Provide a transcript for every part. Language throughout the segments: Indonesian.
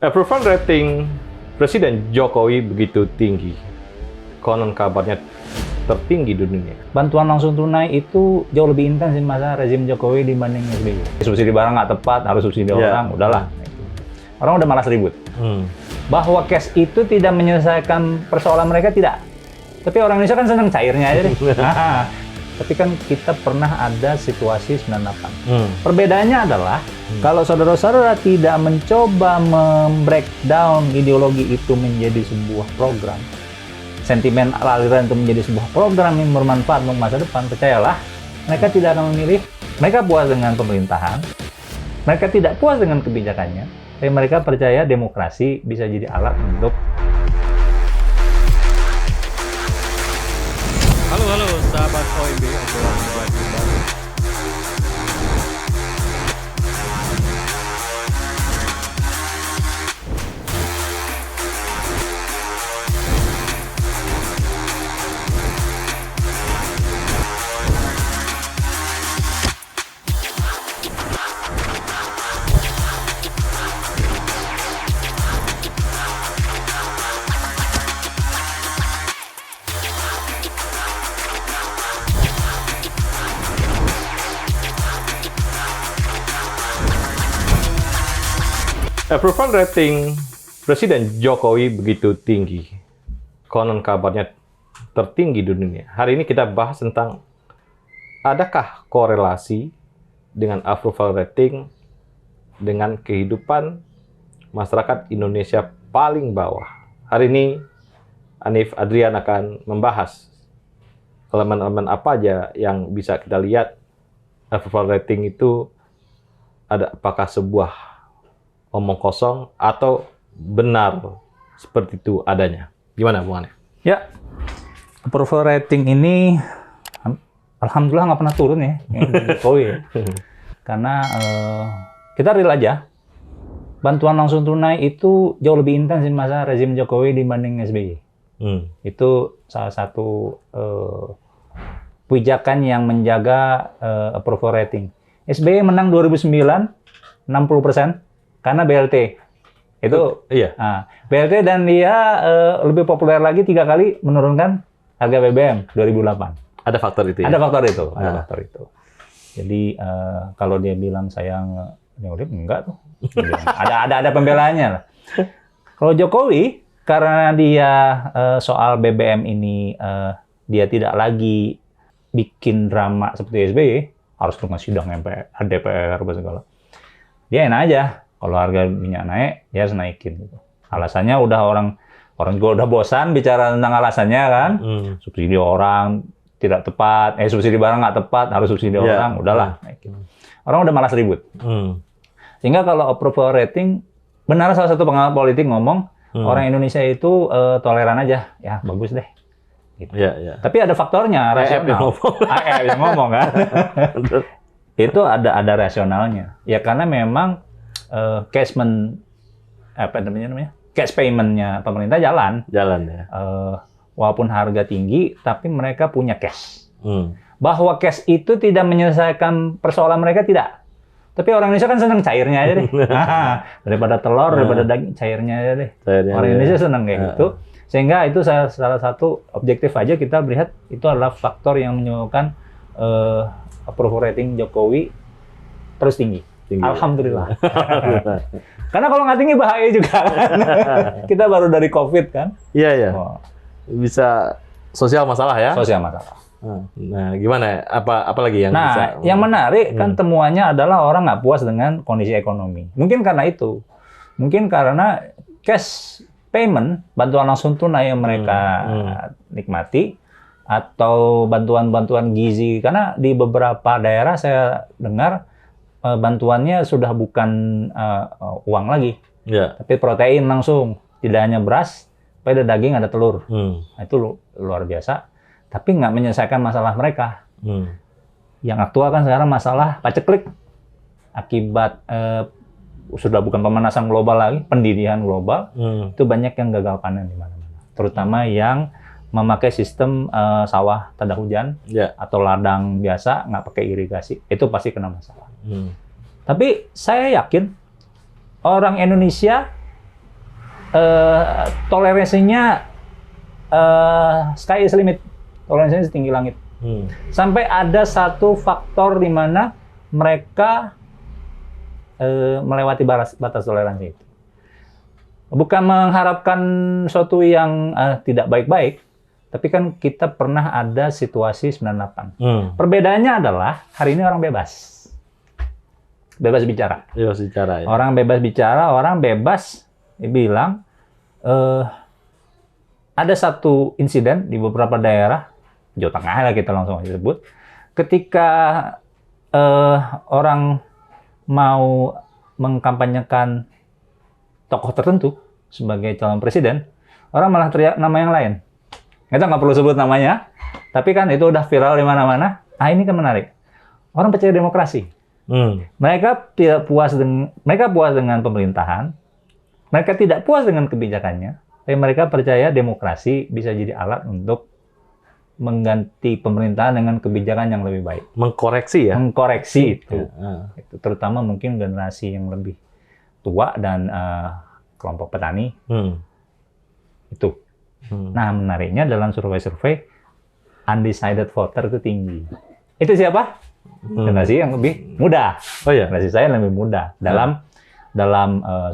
Approval rating Presiden Jokowi begitu tinggi. Konon kabarnya tertinggi di dunia. Bantuan langsung tunai itu jauh lebih intens di masa rezim Jokowi dibanding SBY. Subsidi barang nggak tepat, harus subsidi orang, udahlah. Orang udah malas ribut. Bahwa cash itu tidak menyelesaikan persoalan mereka, tidak. Tapi orang Indonesia kan senang cairnya aja deh. Tapi kan kita pernah ada situasi 98. Perbedaannya adalah kalau saudara-saudara tidak mencoba membreakdown ideologi itu menjadi sebuah program, sentimen aliran itu menjadi sebuah program yang bermanfaat untuk masa depan, percayalah, mereka tidak akan memilih. Mereka puas dengan pemerintahan, mereka tidak puas dengan kebijakannya, tapi mereka percaya demokrasi bisa jadi alat untuk. Halo sahabat OMB, obrolan wajib baru. Approval rating Presiden Jokowi begitu tinggi. Konon kabarnya tertinggi di dunia. Hari ini kita bahas tentang adakah korelasi dengan approval rating dengan kehidupan masyarakat Indonesia paling bawah. Hari ini Hanif Adrian akan membahas elemen-elemen apa aja yang bisa kita lihat approval rating itu apakah sebuah omong kosong atau benar seperti itu adanya. Gimana, Bung Hanif? Ya, approval rating ini alhamdulillah nggak pernah turun ya, Jokowi ya. Karena kita real aja, bantuan langsung tunai itu jauh lebih intens di masa rezim Jokowi dibanding SBY. Itu salah satu kebijakan yang menjaga approval rating. SBY menang 2009, 60%. Karena BLT itu iya. BLT dan dia lebih populer lagi 3 kali menurunkan harga BBM 2008. Ada faktor itu ya? Ada faktor itu. Ada faktor itu. Jadi kalau dia bilang saya neolib, enggak tuh. Ada pembelaannya lah. Kalau Jokowi karena dia soal BBM ini dia tidak lagi bikin drama seperti SBY, harus dengan sidang MPR, DPR apa segala. Dia enak aja. Kalau harga minyak naik, dia harus naikin. Gitu. Alasannya udah orang juga udah bosan bicara tentang alasannya kan. Subsidi orang tidak tepat, subsidi barang nggak tepat, harus subsidi orang, udahlah naikin. Orang udah malas ribut. Sehingga kalau approval rating, benar salah satu pengamat politik ngomong, orang Indonesia itu toleran aja, ya bagus deh. Gitu. Tapi ada faktornya, rasional. AF yang ngomong kan. Itu ada rasionalnya. Ya karena memang cash payment-nya pemerintah jalan ya. Walaupun harga tinggi, tapi mereka punya cash. Bahwa cash itu tidak menyelesaikan persoalan mereka, tidak. Tapi orang Indonesia kan senang cairnya aja deh. Daripada telur, daripada daging, cairnya aja deh. Orang Indonesia senang kayak gitu. Sehingga itu salah satu objektif aja kita melihat itu adalah faktor yang menyebabkan approval rating Jokowi terus tinggi. Alhamdulillah. Karena kalau nggak tinggi bahaya juga kan. Kita baru dari COVID kan. Iya. Bisa sosial masalah ya. Sosial masalah. Nah, gimana? Apa lagi yang bisa? Yang menarik kan temuannya adalah orang nggak puas dengan kondisi ekonomi. Mungkin karena itu. Mungkin karena cash payment, bantuan langsung tunai yang mereka nikmati, atau bantuan-bantuan gizi. Karena di beberapa daerah saya dengar bantuannya sudah bukan uang lagi, tapi protein langsung. Tidak hanya beras, tapi ada daging, ada telur. Nah, itu luar biasa. Tapi nggak menyelesaikan masalah mereka. Yang aktual kan sekarang masalah paceklik. Akibat sudah bukan pemanasan global lagi, pendirian global, itu banyak yang gagal panen di mana-mana. Terutama yang memakai sistem sawah tanda hujan atau ladang biasa, nggak pakai irigasi, itu pasti kena masalah. Tapi saya yakin orang Indonesia toleransinya sky is limit, toleransinya setinggi langit. Sampai ada satu faktor di mana mereka melewati batas toleransi itu. Bukan mengharapkan sesuatu yang tidak baik-baik, tapi kan kita pernah ada situasi 98. Perbedaannya adalah hari ini orang bebas bicara. Bebas bicara. Ya. Orang bebas bicara, orang bebas bilang ada satu insiden di beberapa daerah, Jawa Tengah lah kita langsung sebut, ketika orang mau mengkampanyekan tokoh tertentu sebagai calon presiden, orang malah teriak nama yang lain. Kita nggak perlu sebut namanya, tapi kan itu udah viral di mana-mana. Ah, ini kan menarik. Orang percaya demokrasi. Mereka tidak puas dengan pemerintahan, mereka tidak puas dengan kebijakannya, tapi mereka percaya demokrasi bisa jadi alat untuk mengganti pemerintahan dengan kebijakan yang lebih baik. Mengkoreksi ya? Mengkoreksi itu. Itu terutama mungkin generasi yang lebih tua dan kelompok petani. Itu. Nah, menariknya dalam survei-survei, undecided voter itu tinggi. Itu siapa? Generasi yang lebih muda. Oh ya. Generasi saya lebih muda dalam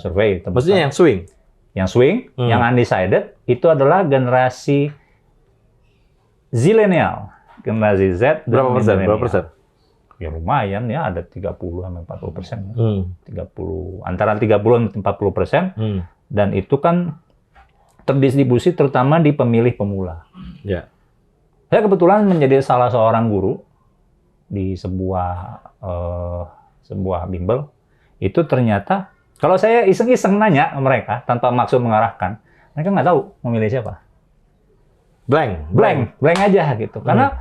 survei. Maksudnya yang swing? Yang swing, yang undecided itu adalah generasi Zillennial, generasi Z. Berapa persen? Berapa persen? Ya lumayan ya, ada 30-40%. 30, antara 30-40%. Dan itu kan terdistribusi terutama di pemilih pemula. Ya. Saya kebetulan menjadi salah seorang guru di sebuah bimbel. Itu ternyata, kalau saya iseng-iseng nanya ke mereka, tanpa maksud mengarahkan, mereka nggak tahu memilih siapa. Blank aja gitu. Karena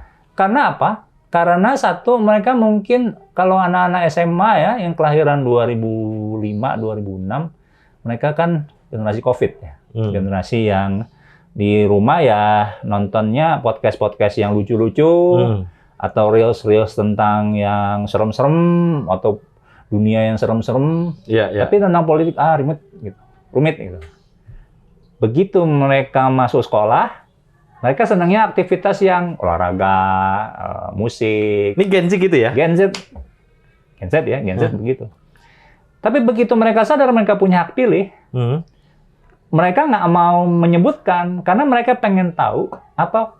apa? Karena satu, mereka mungkin kalau anak-anak SMA ya, yang kelahiran 2005, 2006, mereka kan generasi COVID ya. Generasi yang di rumah ya nontonnya podcast-podcast yang lucu-lucu, atau reels-reels tentang yang serem-serem, atau dunia yang serem-serem. Tapi tentang politik, rumit gitu. Begitu mereka masuk sekolah, mereka senangnya aktivitas yang olahraga, musik. Ini Gen Z gitu ya? Gen Z begitu. Tapi begitu mereka sadar mereka punya hak pilih, mereka nggak mau menyebutkan karena mereka pengen tahu apa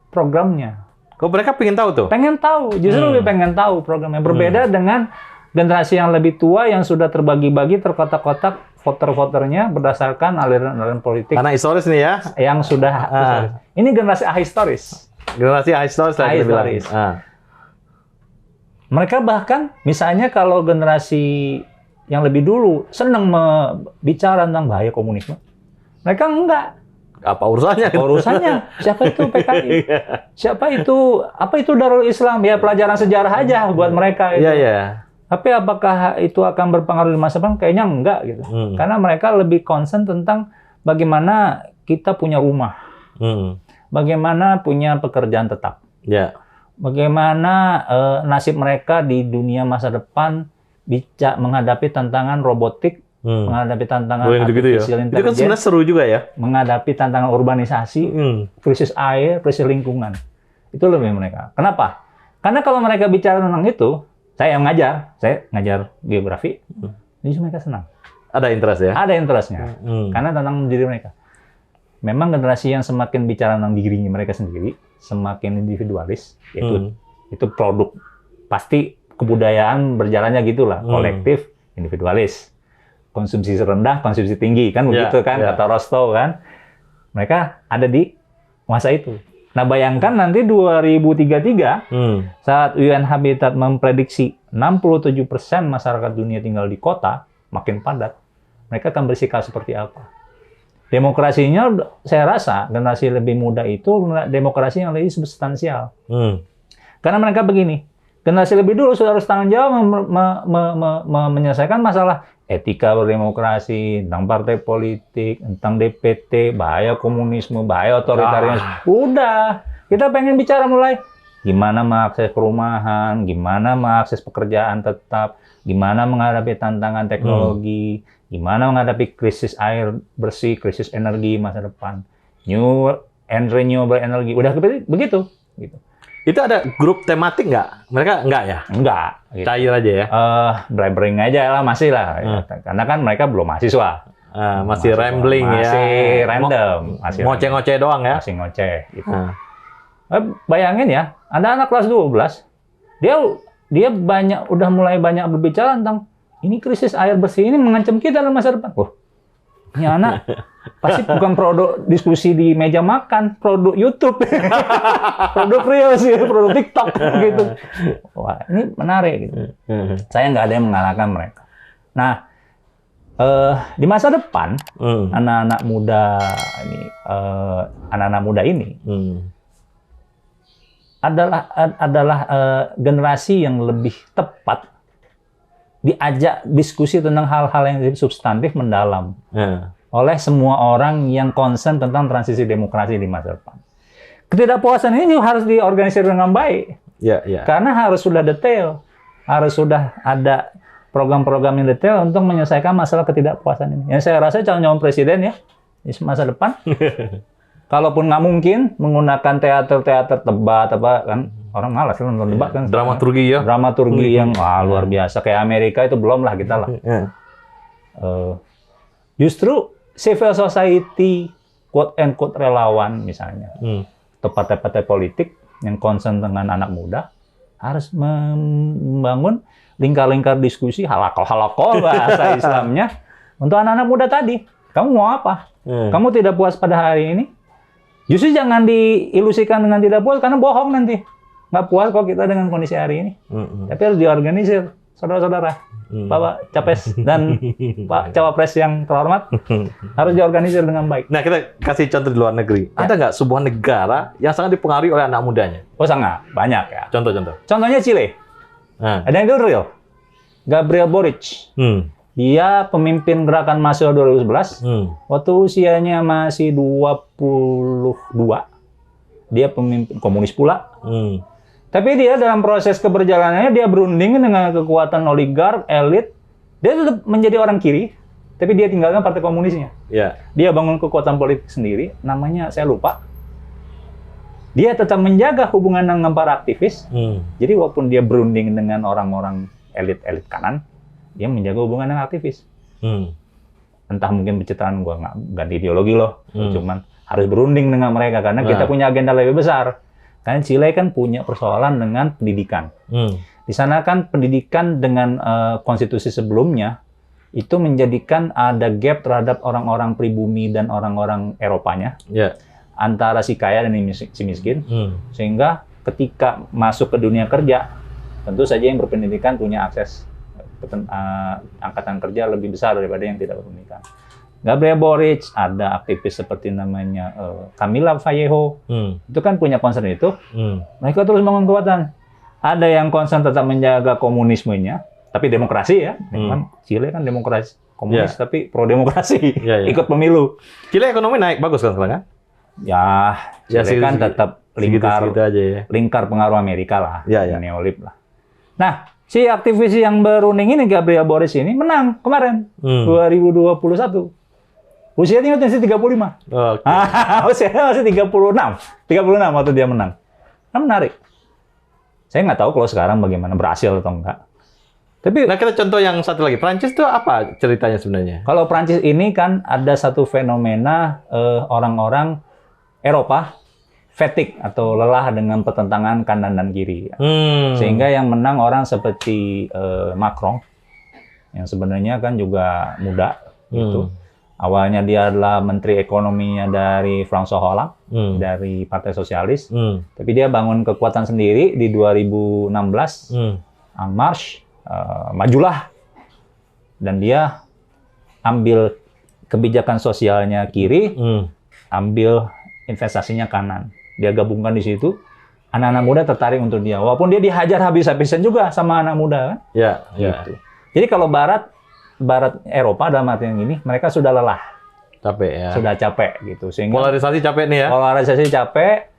programnya. Kok mereka pengen tahu tuh? Pengen tahu, justru lebih pengen tahu programnya. Berbeda dengan generasi yang lebih tua yang sudah terbagi-bagi, terkotak-kotak voter-voternya berdasarkan aliran-aliran politik. Karena historis nih ya? Yang sudah historis. Ini generasi ahistoris. Generasi ahistoris. Mereka bahkan, misalnya kalau generasi yang lebih dulu senang bicara tentang bahaya komunisme, mereka enggak. Apa urusannya? Apa urusannya? Siapa itu PKI? Siapa itu? Apa itu Darul Islam? Ya pelajaran sejarah aja buat mereka. Iya. Tapi apakah itu akan berpengaruh di masa depan? Kayaknya enggak gitu. Karena mereka lebih concern tentang bagaimana kita punya rumah, bagaimana punya pekerjaan tetap, bagaimana nasib mereka di dunia masa depan bisa menghadapi tantangan robotik, menghadapi tantangan artificial intelligence. Itu kan sebenarnya seru juga ya. Menghadapi tantangan urbanisasi, krisis air, krisis lingkungan. Itu lebih mereka. Kenapa? Karena kalau mereka bicara tentang itu, saya ngajar geografi, jadi mereka senang. Ada interest ya? Ada interestnya. Karena tentang diri mereka. Memang generasi yang semakin bicara tentang dirinya mereka sendiri, semakin individualis, yaitu itu produk. Pasti kebudayaan berjalannya gitulah, kolektif, individualis. Konsumsi rendah, konsumsi tinggi, kan begitu kan, kata Rostow kan. Mereka ada di masa itu. Nah, bayangkan nanti 2033, saat UN Habitat memprediksi 67% masyarakat dunia tinggal di kota, makin padat, mereka akan bersikap seperti apa? Demokrasinya, saya rasa, generasi lebih muda itu demokrasi yang lebih substansial. Karena mereka begini, generasi lebih dulu sudah harus tanggung jawab menyelesaikan masalah etika berdemokrasi, tentang partai politik, tentang DPT, bahaya komunisme, bahaya otoritarianisme. Udah, kita pengen bicara mulai gimana mengakses perumahan, gimana mengakses pekerjaan tetap, gimana menghadapi tantangan teknologi, gimana menghadapi krisis air bersih, krisis energi masa depan, new and renewable energy, udah begitu. Gitu. Itu ada grup tematik nggak? Mereka nggak ya? Enggak. Gitu. Cair aja ya? Blabbering aja lah, masih lah. Karena kan mereka belum mahasiswa. Masih rambling ya? Masih random. Masih ngoceh-ngoceh doang ya? Masih ngoceh. Gitu. Bayangin ya, ada anak kelas 12, dia udah mulai banyak berbicara tentang ini krisis air bersih ini mengancam kita dalam masa depan. Ini anak pasti bukan produk diskusi di meja makan, produk YouTube, produk Reels, produk TikTok gitu. Wah, ini menarik gitu. Saya nggak ada yang mengalahkan mereka. Nah, di masa depan anak-anak muda ini adalah generasi yang lebih tepat diajak diskusi tentang hal-hal yang substantif mendalam oleh semua orang yang concern tentang transisi demokrasi di masa depan. Ketidakpuasan ini juga harus diorganisir dengan baik, karena harus sudah detail, harus sudah ada program-program yang detail untuk menyelesaikan masalah ketidakpuasan ini. Yang saya rasa calon presiden ya di masa depan, kalaupun nggak mungkin menggunakan teater debat kan. Orang malas kan nonton debat kan. Dramaturgi ya? Dramaturgi yang luar biasa. Kayak Amerika itu belum lah kita lah. Justru civil society, quote-unquote relawan misalnya. Partai-partai politik yang concern dengan anak muda harus membangun lingkar-lingkar diskusi, halaqah bahasa Islamnya, untuk anak-anak muda tadi. Kamu mau apa? Kamu tidak puas pada hari ini? Justru jangan diilusikan dengan tidak puas, karena bohong nanti. Nggak puas kok kita dengan kondisi hari ini. Tapi harus diorganisir, saudara-saudara. Bapak Capres dan Pak Cawapres yang terhormat, harus diorganisir dengan baik. Nah, kita kasih contoh di luar negeri. Ada nggak sebuah negara yang sangat dipengaruhi oleh anak mudanya? Oh, sangat. Banyak ya. Contoh-contoh. Contohnya Chile. Ada yang real. Gabriel Boric. Dia pemimpin gerakan mahasiswa 2011. Waktu usianya masih 22. Dia pemimpin komunis pula. Tapi dia dalam proses keberjalanannya, dia berunding dengan kekuatan oligark, elit. Dia tetap menjadi orang kiri, tapi dia tinggalkan partai komunisnya. Dia bangun kekuatan politik sendiri, namanya saya lupa. Dia tetap menjaga hubungan dengan para aktivis. Jadi walaupun dia berunding dengan orang-orang elit-elit kanan, dia menjaga hubungan dengan aktivis. Entah mungkin pencitraan, gua nggak ganti ideologi loh, cuman harus berunding dengan mereka karena kita punya agenda lebih besar. Karena Chile kan punya persoalan dengan pendidikan. Di sana kan pendidikan dengan konstitusi sebelumnya itu menjadikan ada gap terhadap orang-orang pribumi dan orang-orang Eropanya. Antara si kaya dan si miskin. Sehingga ketika masuk ke dunia kerja, tentu saja yang berpendidikan punya akses angkatan kerja lebih besar daripada yang tidak berpendidikan. Gabriel Boric, ada aktivis seperti namanya Camila Vallejo, itu kan punya concern itu. Mereka terus bangun kekuatan. Ada yang concern tetap menjaga komunismenya, tapi demokrasi ya. Memang Chile kan demokrasi komunis, tapi pro demokrasi, ikut pemilu. Chile ekonomi naik bagus kan sekarang kan? Ya, Chile kan tetap lingkar pengaruh Amerika lah, neolib lah. Nah, si aktivis yang berunding ini, Gabriel Boric ini, menang kemarin, 2021. Usianya masih 35. Usianya masih 36. 36 waktu dia menang. Nah, menarik. Saya nggak tahu kalau sekarang bagaimana, berhasil atau enggak. Tapi, nah, kita contoh yang satu lagi. Prancis itu apa ceritanya sebenarnya? Kalau Prancis ini kan ada satu fenomena orang-orang Eropa fatigue atau lelah dengan pertentangan kanan dan kiri. Sehingga yang menang orang seperti Macron, yang sebenarnya kan juga muda gitu. Awalnya dia adalah menteri ekonominya dari François Hollande, dari Partai Sosialis. Tapi dia bangun kekuatan sendiri di 2016, En Marche, majulah. Dan dia ambil kebijakan sosialnya kiri, ambil investasinya kanan. Dia gabungkan di situ. Anak-anak muda tertarik untuk dia. Walaupun dia dihajar habis-habisan juga sama anak muda kan. Gitu. Jadi kalau Barat Eropa dalam artian ini, mereka sudah lelah. Capek ya. Sudah capek gitu. Sehingga polarisasi capek nih ya. Polarisasi capek,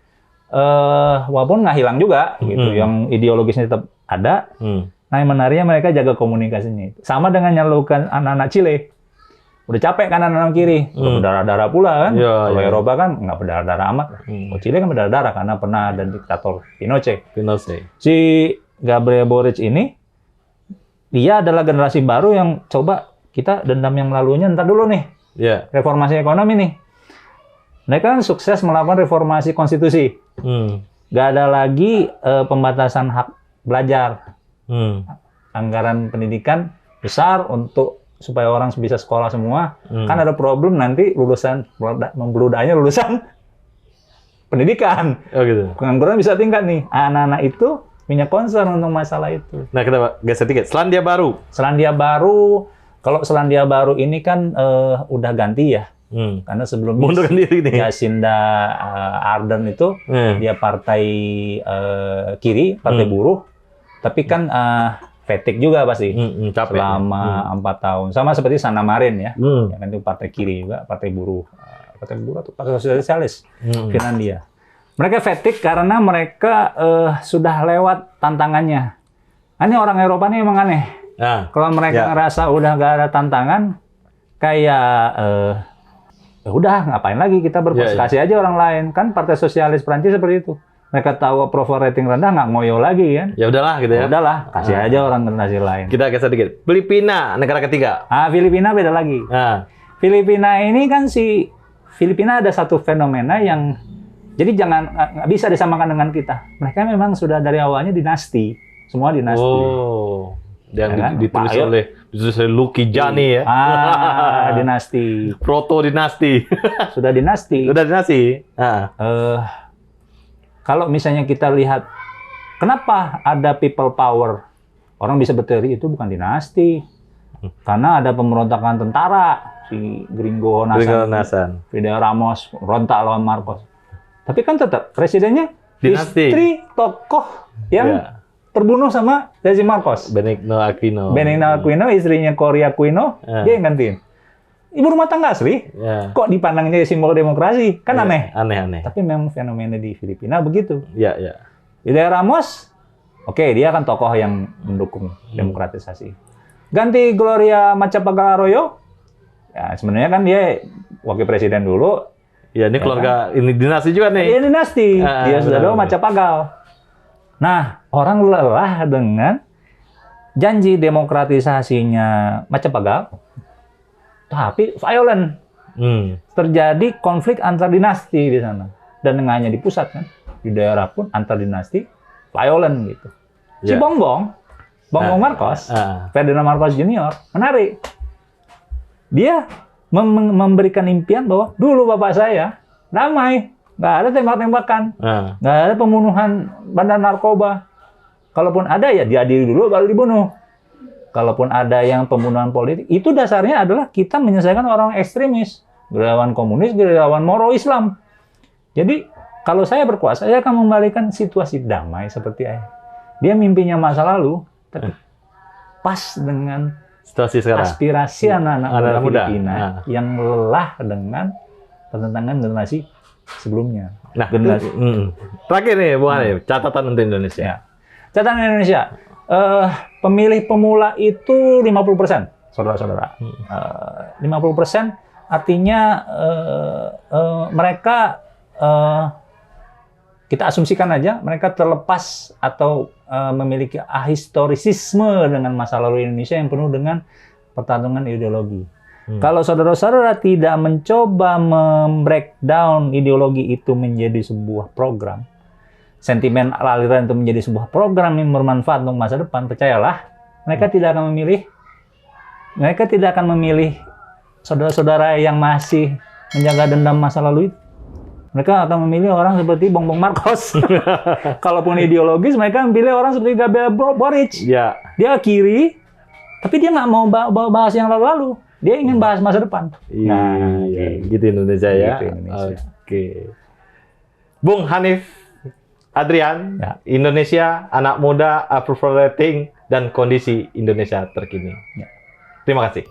walaupun nggak hilang juga gitu. Yang ideologisnya tetap ada. Nah, yang menariknya mereka jaga komunikasinya itu. Sama dengan yang dilakukan anak-anak Chile. udah capek kanan kiri, berdarah-darah pula kan. Iya, Kalau iya. Eropa kan nggak berdarah-darah amat. Kalau Chile kan berdarah-darah karena pernah ada diktator Pinochet. Pinochet. Si Gabriel Boric ini, dia adalah generasi baru yang coba kita dendam yang lalunya, ntar dulu nih, Ya. reformasi ekonomi nih. Mereka kan sukses melakukan reformasi konstitusi. Nggak ada lagi pembatasan hak belajar. Anggaran pendidikan besar untuk supaya orang bisa sekolah semua. Kan ada problem nanti lulusan membeludaknya lulusan pendidikan. Oh gitu. Pengangguran bisa tingkat nih. Anak-anak itu punya concern untuk masalah itu. Nah, kita geser dikit. Selandia Baru. Selandia Baru, kalau Selandia Baru ini kan udah ganti ya. Karena sebelumnya Mundurkan diri nih. Jacinda Ardern itu dia partai kiri, partai buruh. Tapi kan fatigue juga pasti. Capek. Selama 4 tahun. Sama seperti Sanna Marin ya. Ya kan itu partai kiri juga, partai buruh. Partai buruh atau partai sosialis Finlandia. Mereka fatigue karena mereka sudah lewat tantangannya. Ini orang Eropa ini emang aneh. Nah, Kalau mereka ngerasa udah nggak ada tantangan, kayak ya udah ngapain lagi kita kasih aja orang lain. Kan Partai Sosialis Prancis seperti itu. Mereka tahu approval rating rendah, nggak ngoyo lagi kan. ya udahlah gitu ya. Udahlah, kasih aja orang generasi lain. Kita geser dikit. Filipina, negara ketiga. Filipina beda lagi. Nah, Filipina ini kan Filipina ada satu fenomena yang jadi nggak bisa disamakan dengan kita. Mereka memang sudah dari awalnya dinasti, semua dinasti. oh, yang Ya kan? ditulis Pak, oleh Lucky Jani ya. Dinasti. Proto dinasti. Sudah dinasti. Udah dinasti. Kalau misalnya kita lihat, kenapa ada people power? Orang bisa berteori itu bukan dinasti. Karena ada pemberontakan tentara. Si Gringo Nasan, Fidel Ramos, rontak lawan Marcos. Tapi kan tetap presidennya Dinasti. istri tokoh yang terbunuh sama Jesse Marcos. Benigno Aquino. Benigno Aquino, istrinya Cory Aquino, dia yang gantiin. Ibu rumah tangga asli, kok dipandangnya simbol demokrasi? Kan aneh. Aneh-aneh. Tapi memang fenomena di Filipina begitu. Ya, ya. Fidel Ramos, oke, dia kan tokoh yang mendukung demokratisasi. Ganti Gloria Macapagal Arroyo, ya sebenarnya kan dia wakil presiden dulu. Ya, ini keluarga, ini dinasti juga nih. Iya dinasti, dia sudah dulu benar. Macapagal. Nah, orang lelah dengan janji demokratisasinya Macapagal, tapi violent. Terjadi konflik antar dinasti di sana. Dan nggak hanya di pusat kan, di daerah pun antar dinasti violent gitu. Si Bongbong Marcos, Ferdinand Marcos Junior, menarik. Dia memberikan impian bahwa dulu bapak saya damai, nggak ada tembak-tembakan, nggak ada pembunuhan bandar narkoba. Kalaupun ada ya diadili dulu baru dibunuh. Kalaupun ada yang pembunuhan politik, itu dasarnya adalah kita menyelesaikan orang ekstremis, gerilyawan komunis, gerilyawan Moro Islam. Jadi kalau saya berkuasa, saya akan membalikan situasi damai seperti dia mimpinya masa lalu, tapi pas dengan situasi sekarang. aspirasi anak-anak muda Filipina yang lelah dengan pertentangan generasi sebelumnya. Nah, generasi. Terakhir nih, Bung Hanif, catatan untuk Indonesia. Ya. Catatan Indonesia, pemilih pemula itu 50%, saudara-saudara. 50% artinya mereka, kita asumsikan aja, mereka terlepas atau memiliki ahistorisisme dengan masa lalu Indonesia yang penuh dengan pertarungan ideologi. Kalau saudara-saudara tidak mencoba membreakdown ideologi itu menjadi sebuah program, sentimen aliran itu menjadi sebuah program yang bermanfaat untuk masa depan, percayalah, mereka tidak akan memilih saudara-saudara yang masih menjaga dendam masa lalu itu. Mereka akan memilih orang seperti Bongbong Marcos. Kalaupun ideologis, mereka memilih orang seperti Gabriel Boric. Ya. Dia kiri, tapi dia nggak mau bahas yang lalu-lalu. Dia ingin bahas masa depan. Iya, gitu Indonesia ya. Gitu Indonesia. Oke. Bung Hanif Adrian, Indonesia, anak muda, approval rating, dan kondisi Indonesia terkini. Terima kasih.